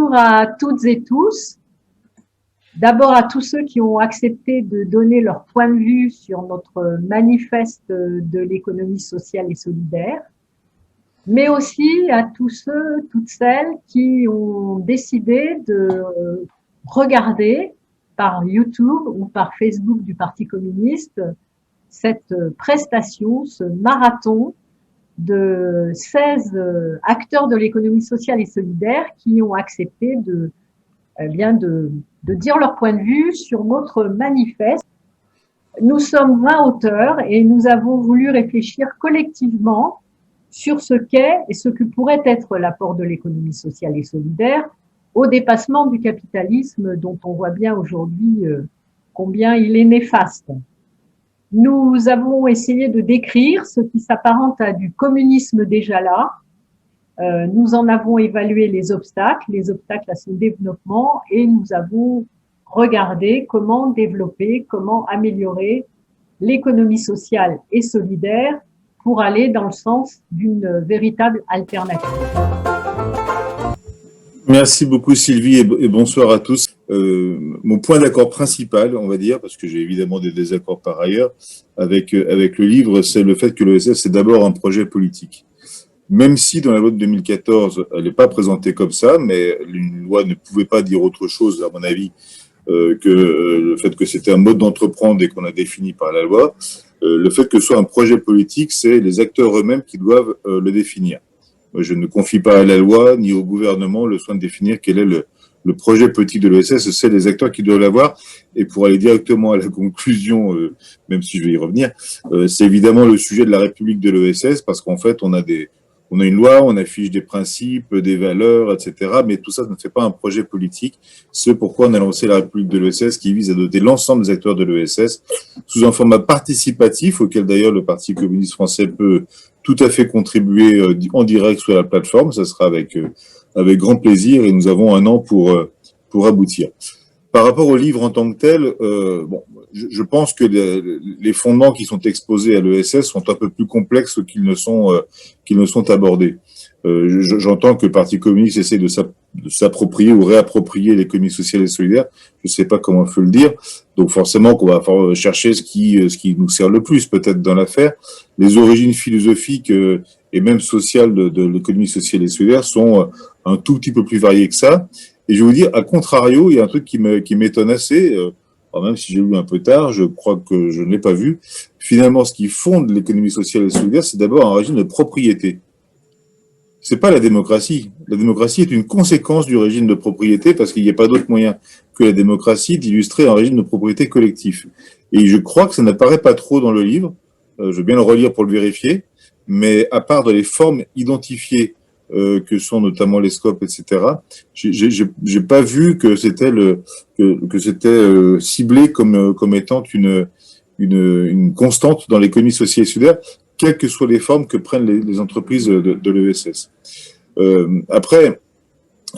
Bonjour à toutes et tous. D'abord à tous ceux qui ont accepté de donner leur point de vue sur notre manifeste de l'économie sociale et solidaire, mais aussi à tous ceux, toutes celles qui ont décidé de regarder par YouTube ou par Facebook du Parti communiste cette prestation, ce marathon de 16 acteurs de l'économie sociale et solidaire qui ont accepté de dire leur point de vue sur notre manifeste. Nous sommes 20 auteurs et nous avons voulu réfléchir collectivement sur ce qu'est et ce que pourrait être l'apport de l'économie sociale et solidaire au dépassement du capitalisme dont on voit bien aujourd'hui combien il est néfaste. Nous avons essayé de décrire ce qui s'apparente à du communisme déjà là. Nous en avons évalué les obstacles à son développement et nous avons regardé comment développer, comment améliorer l'économie sociale et solidaire pour aller dans le sens d'une véritable alternative. Merci beaucoup Sylvie et bonsoir à tous. Mon point d'accord principal, on va dire, parce que j'ai évidemment des désaccords par ailleurs, avec le livre, c'est le fait que l'ESS c'est d'abord un projet politique. Même si dans la loi de 2014, elle n'est pas présentée comme ça, mais une loi ne pouvait pas dire autre chose, à mon avis, que le fait que c'était un mode d'entreprendre et qu'on a défini par la loi. Le fait que ce soit un projet politique, c'est les acteurs eux-mêmes qui doivent le définir. Je ne confie pas à la loi ni au gouvernement le soin de définir quel est le projet politique de l'ESS, c'est les acteurs qui doivent l'avoir. Et pour aller directement à la conclusion, même si je vais y revenir, c'est évidemment le sujet de la République de l'ESS, parce qu'en fait, on a une loi, on affiche des principes, des valeurs, etc. Mais tout ça ne fait pas un projet politique. C'est pourquoi on a lancé la République de l'ESS qui vise à doter l'ensemble des acteurs de l'ESS sous un format participatif auquel d'ailleurs le Parti communiste français peut tout à fait contribuer en direct sur la plateforme. Ça sera avec grand plaisir et nous avons un an pour aboutir. Par rapport au livre en tant que tel, je pense que les fondements qui sont exposés à l'ESS sont un peu plus complexes qu'ils ne sont abordés. J'entends que le Parti communiste essaie de s'approprier ou réapproprier l'économie sociale et solidaire. Je ne sais pas comment il faut le dire. Donc forcément qu'on va falloir chercher ce qui nous sert le plus peut-être dans l'affaire. Les origines philosophiques et même sociales de l'économie sociale et solidaire sont un tout petit peu plus variées que ça. Et je vais vous dire, à contrario, il y a un truc qui m'étonne assez, même si j'ai lu un peu tard, je crois que je ne l'ai pas vu. Finalement, ce qui fonde l'économie sociale et solidaire, c'est d'abord un régime de propriété. C'est pas la démocratie. La démocratie est une conséquence du régime de propriété parce qu'il n'y a pas d'autre moyen que la démocratie d'illustrer un régime de propriété collectif. Et je crois que ça n'apparaît pas trop dans le livre. Je vais bien le relire pour le vérifier. Mais à part de les formes identifiées que sont notamment les scopes, etc. J'ai pas vu que c'était ciblé comme étant une constante dans l'économie sociale et solidaire, quelles que soient les formes que prennent les entreprises de l'ESS. Après,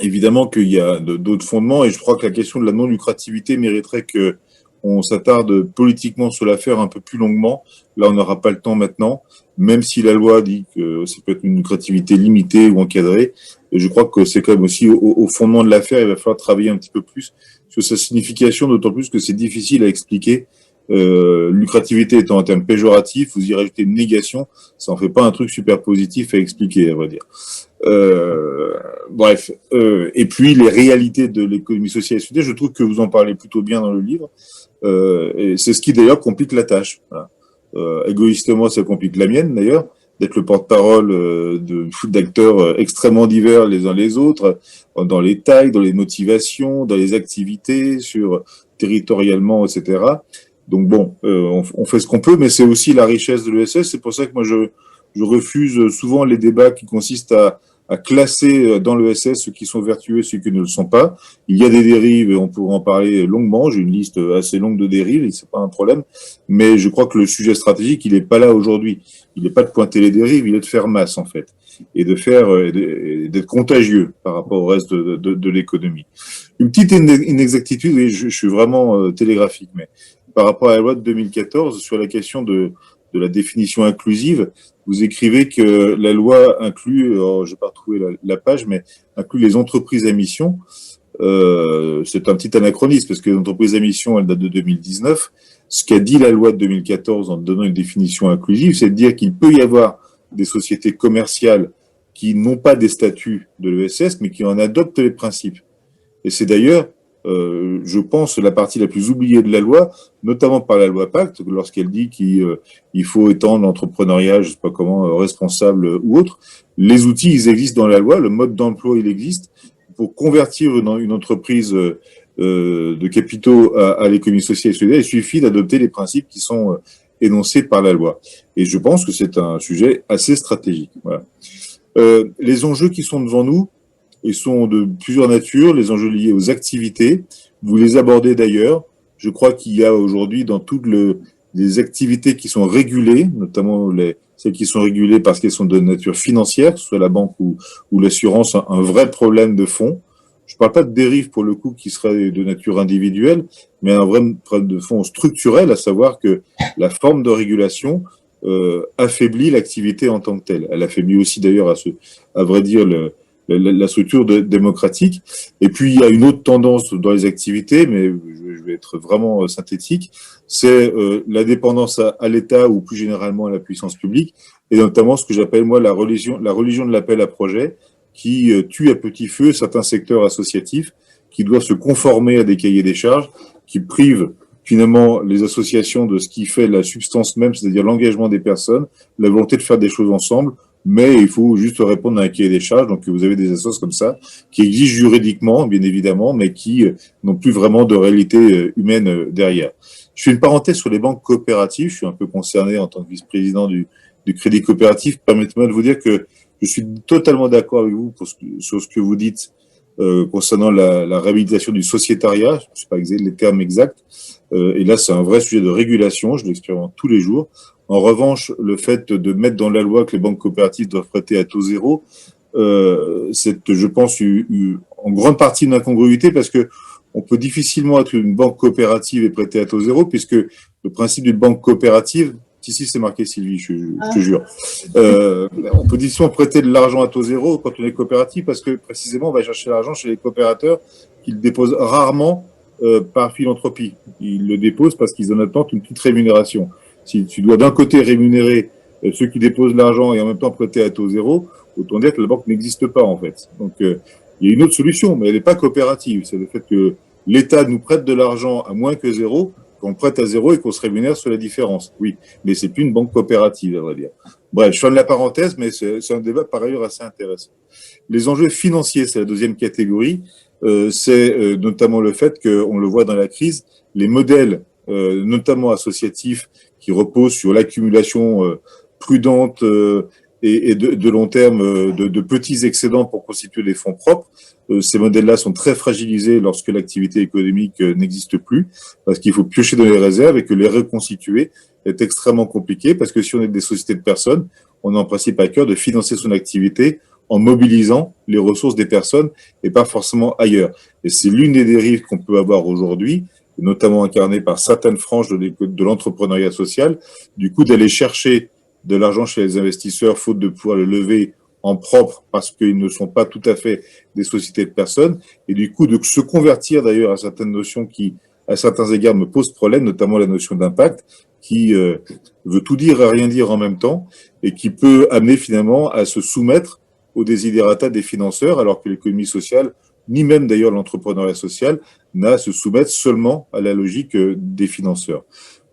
évidemment qu'il y a d'autres fondements et je crois que la question de la non-lucrativité mériterait que on s'attarde politiquement sur l'affaire un peu plus longuement. Là, on n'aura pas le temps maintenant, même si la loi dit que ça peut être une lucrativité limitée ou encadrée. Je crois que c'est quand même aussi au fondement de l'affaire, il va falloir travailler un petit peu plus sur sa signification, d'autant plus que c'est difficile à expliquer. Lucrativité étant un terme péjoratif, vous y rajoutez une négation, ça en fait pas un truc super positif à expliquer, à vrai dire. Bref. Et puis, les réalités de l'économie sociale et solidaire, je trouve que vous en parlez plutôt bien dans le livre. Et c'est ce qui d'ailleurs complique la tâche. Voilà. Égoïstement, ça complique la mienne d'ailleurs, d'être le porte-parole d'acteurs extrêmement divers les uns les autres, dans les tailles, dans les motivations, dans les activités, territorialement, etc. Donc bon, on fait ce qu'on peut, mais c'est aussi la richesse de l'ESS. C'est pour ça que moi je refuse souvent les débats qui consistent à classer dans l'ESS ceux qui sont vertueux et ceux qui ne le sont pas. Il y a des dérives et on pourra en parler longuement. J'ai une liste assez longue de dérives et c'est pas un problème. Mais je crois que le sujet stratégique, il est pas là aujourd'hui. Il n'est pas de pointer les dérives, il est de faire masse en fait et d'être contagieux par rapport au reste de l'économie. Une petite inexactitude, et je suis vraiment télégraphique, mais par rapport à la loi de 2014 sur la question de de la définition inclusive, vous écrivez que la loi inclut, je n'ai pas retrouvé la page, mais inclut les entreprises à mission. C'est un petit anachronisme parce que les entreprises à mission, elles datent de 2019. Ce qu'a dit la loi de 2014 en donnant une définition inclusive, c'est de dire qu'il peut y avoir des sociétés commerciales qui n'ont pas des statuts de l'ESS, mais qui en adoptent les principes. Et c'est d'ailleurs, je pense, la partie la plus oubliée de la loi, notamment par la loi Pacte, lorsqu'elle dit qu'il faut étendre l'entrepreneuriat, je ne sais pas comment, responsable ou autre. Les outils, ils existent dans la loi, le mode d'emploi, il existe. Pour convertir une entreprise de capitaux à l'économie sociale et solidaire, il suffit d'adopter les principes qui sont énoncés par la loi. Et je pense que c'est un sujet assez stratégique. Voilà. Les enjeux qui sont devant nous, ils sont de plusieurs natures, les enjeux liés aux activités. Vous les abordez d'ailleurs. Je crois qu'il y a aujourd'hui dans toutes les activités qui sont régulées, notamment celles qui sont régulées parce qu'elles sont de nature financière, que ce soit la banque ou l'assurance, un vrai problème de fond. Je ne parle pas de dérive pour le coup qui serait de nature individuelle, mais un vrai problème de fond structurel, à savoir que la forme de régulation affaiblit l'activité en tant que telle. Elle affaiblit aussi d'ailleurs, à vrai dire, la structure démocratique. Et puis, il y a une autre tendance dans les activités, mais je vais être vraiment synthétique, c'est la dépendance à l'État ou plus généralement à la puissance publique, et notamment ce que j'appelle, moi, la religion de l'appel à projet, qui tue à petit feu certains secteurs associatifs qui doivent se conformer à des cahiers des charges, qui privent finalement les associations de ce qui fait la substance même, c'est-à-dire l'engagement des personnes, la volonté de faire des choses ensemble, mais il faut juste répondre à un cahier des charges. Donc vous avez des associations comme ça qui existent juridiquement, bien évidemment, mais qui n'ont plus vraiment de réalité humaine derrière. Je fais une parenthèse sur les banques coopératives. Je suis un peu concerné en tant que vice-président du Crédit Coopératif. Permettez-moi de vous dire que je suis totalement d'accord avec vous sur ce que vous dites concernant la réhabilitation du sociétariat. Je ne sais pas les termes exacts. Et là, c'est un vrai sujet de régulation. Je l'expérimente tous les jours. En revanche, le fait de mettre dans la loi que les banques coopératives doivent prêter à taux zéro, c'est, je pense, en grande partie une incongruité parce que on peut difficilement être une banque coopérative et prêter à taux zéro puisque le principe d'une banque coopérative, si c'est marqué Sylvie, je te jure, on peut difficilement prêter de l'argent à taux zéro quand on est coopératif parce que précisément on va chercher l'argent chez les coopérateurs qui le déposent rarement par philanthropie. Ils le déposent parce qu'ils en attendent une petite rémunération. Si tu dois d'un côté rémunérer ceux qui déposent l'argent et en même temps prêter à taux zéro, autant dire que la banque n'existe pas en fait. Donc il y a une autre solution, mais elle n'est pas coopérative. C'est le fait que l'État nous prête de l'argent à moins que zéro, qu'on prête à zéro et qu'on se rémunère sur la différence. Oui, mais c'est plus une banque coopérative, à vrai dire. Bref, je ferme la parenthèse, mais c'est un débat par ailleurs assez intéressant. Les enjeux financiers, c'est la deuxième catégorie. C'est notamment le fait qu'on le voit dans la crise, les modèles, notamment associatifs, qui reposent sur l'accumulation prudente et de long terme de petits excédents pour constituer des fonds propres. Ces modèles-là sont très fragilisés lorsque l'activité économique n'existe plus, parce qu'il faut piocher dans les réserves et que les reconstituer est extrêmement compliqué, parce que si on est des sociétés de personnes, on a en principe à cœur de financer son activité en mobilisant les ressources des personnes et pas forcément ailleurs. Et c'est l'une des dérives qu'on peut avoir aujourd'hui, notamment incarnée par certaines franges de l'entrepreneuriat social, du coup d'aller chercher de l'argent chez les investisseurs, faute de pouvoir le lever en propre parce qu'ils ne sont pas tout à fait des sociétés de personnes, et du coup de se convertir d'ailleurs à certaines notions qui, à certains égards, me posent problème, notamment la notion d'impact, qui veut tout dire et rien dire en même temps, et qui peut amener finalement à se soumettre aux desiderata des financeurs, alors que l'économie sociale, ni même d'ailleurs l'entrepreneuriat social, n'a à se soumettre seulement à la logique des financeurs.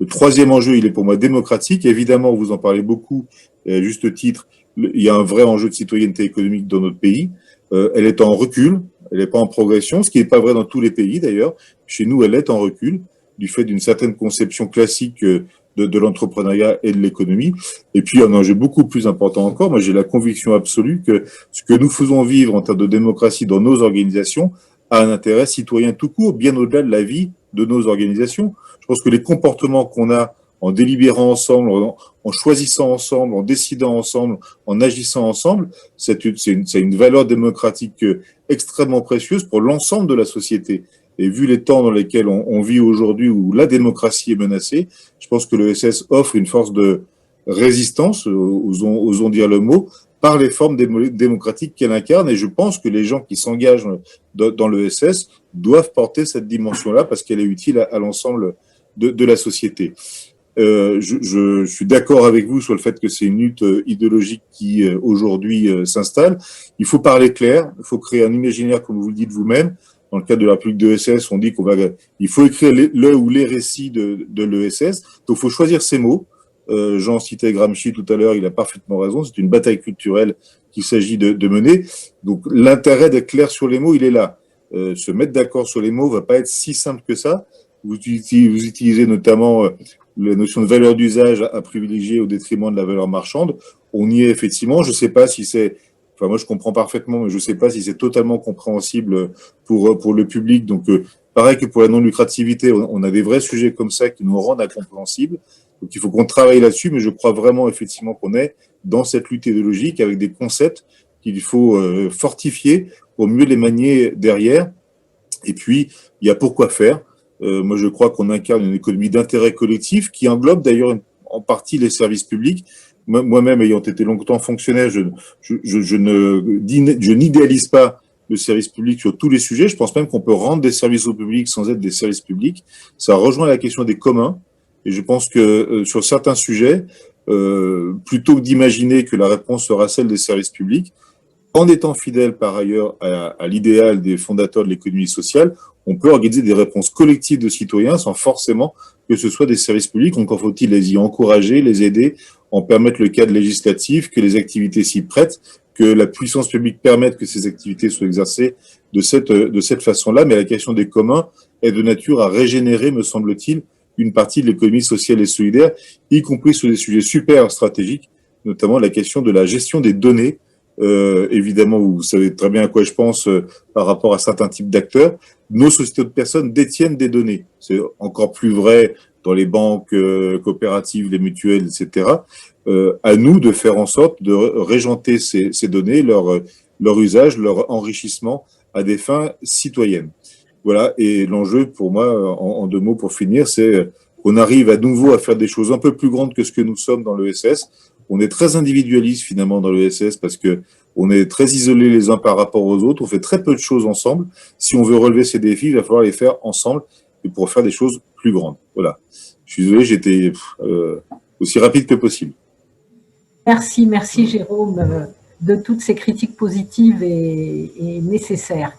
Le troisième enjeu, il est pour moi démocratique. Évidemment, vous en parlez beaucoup, à juste titre, il y a un vrai enjeu de citoyenneté économique dans notre pays. Elle est en recul, elle n'est pas en progression, ce qui n'est pas vrai dans tous les pays d'ailleurs. Chez nous, elle est en recul, du fait d'une certaine conception classique de l'entrepreneuriat et de l'économie. Et puis, un enjeu beaucoup plus important encore, moi j'ai la conviction absolue que ce que nous faisons vivre en termes de démocratie dans nos organisations a un intérêt citoyen tout court, bien au-delà de la vie de nos organisations. Je pense que les comportements qu'on a en délibérant ensemble, en choisissant ensemble, en décidant ensemble, en agissant ensemble, c'est une valeur démocratique extrêmement précieuse pour l'ensemble de la société. Et vu les temps dans lesquels on vit aujourd'hui, où la démocratie est menacée, je pense que l'ESS offre une force de résistance, osons dire le mot, par les formes démocratiques qu'elle incarne. Et je pense que les gens qui s'engagent dans l'ESS doivent porter cette dimension-là parce qu'elle est utile à l'ensemble de la société. Je suis d'accord avec vous sur le fait que c'est une lutte idéologique qui aujourd'hui s'installe. Il faut parler clair, il faut créer un imaginaire comme vous le dites vous-même. Dans le cadre de la République de l'ESS, on dit il faut écrire le ou les récits de l'ESS. Donc, il faut choisir ses mots. Jean citait Gramsci tout à l'heure, il a parfaitement raison. C'est une bataille culturelle qu'il s'agit de mener. Donc, l'intérêt d'être clair sur les mots, il est là. Se mettre d'accord sur les mots va pas être si simple que ça. Vous utilisez notamment la notion de valeur d'usage à privilégier au détriment de la valeur marchande. On y est effectivement. Je sais pas si c'est... Enfin, moi, je comprends parfaitement, mais je ne sais pas si c'est totalement compréhensible pour le public. Donc, pareil que pour la non-lucrativité, on a des vrais sujets comme ça qui nous rendent incompréhensibles. Donc, il faut qu'on travaille là-dessus, mais je crois vraiment, effectivement, qu'on est dans cette lutte idéologique avec des concepts qu'il faut fortifier pour mieux les manier derrière. Et puis, il y a pourquoi faire. Moi, je crois qu'on incarne une économie d'intérêt collectif qui englobe d'ailleurs en partie les services publics. Moi-même, ayant été longtemps fonctionnaire, je n'idéalise pas le service public sur tous les sujets. Je pense même qu'on peut rendre des services au public sans être des services publics. Ça rejoint la question des communs. Et je pense que sur certains sujets, plutôt que d'imaginer que la réponse sera celle des services publics, en étant fidèle par ailleurs à l'idéal des fondateurs de l'économie sociale, on peut organiser des réponses collectives de citoyens sans forcément que ce soit des services publics. Encore faut-il les y encourager, les aider, en permettre le cadre législatif, que les activités s'y prêtent, que la puissance publique permette que ces activités soient exercées de cette façon-là. Mais la question des communs est de nature à régénérer, me semble-t-il, une partie de l'économie sociale et solidaire, y compris sur des sujets super stratégiques, notamment la question de la gestion des données. Évidemment, vous savez très bien à quoi je pense par rapport à certains types d'acteurs. Nos sociétés de personnes détiennent des données. C'est encore plus vrai dans les banques coopératives, les mutuelles, etc. À nous de faire en sorte de régenter ces données, leur usage, leur enrichissement à des fins citoyennes. Voilà, et l'enjeu pour moi, en deux mots pour finir, c'est qu'on arrive à nouveau à faire des choses un peu plus grandes que ce que nous sommes dans l'ESS. On est très individualiste finalement dans l'ESS parce que on est très isolés les uns par rapport aux autres. On fait très peu de choses ensemble. Si on veut relever ces défis, il va falloir les faire ensemble et pour faire des choses plus grandes. Voilà. Je suis désolé, j'étais aussi rapide que possible. Merci Jérôme de toutes ces critiques positives et nécessaires.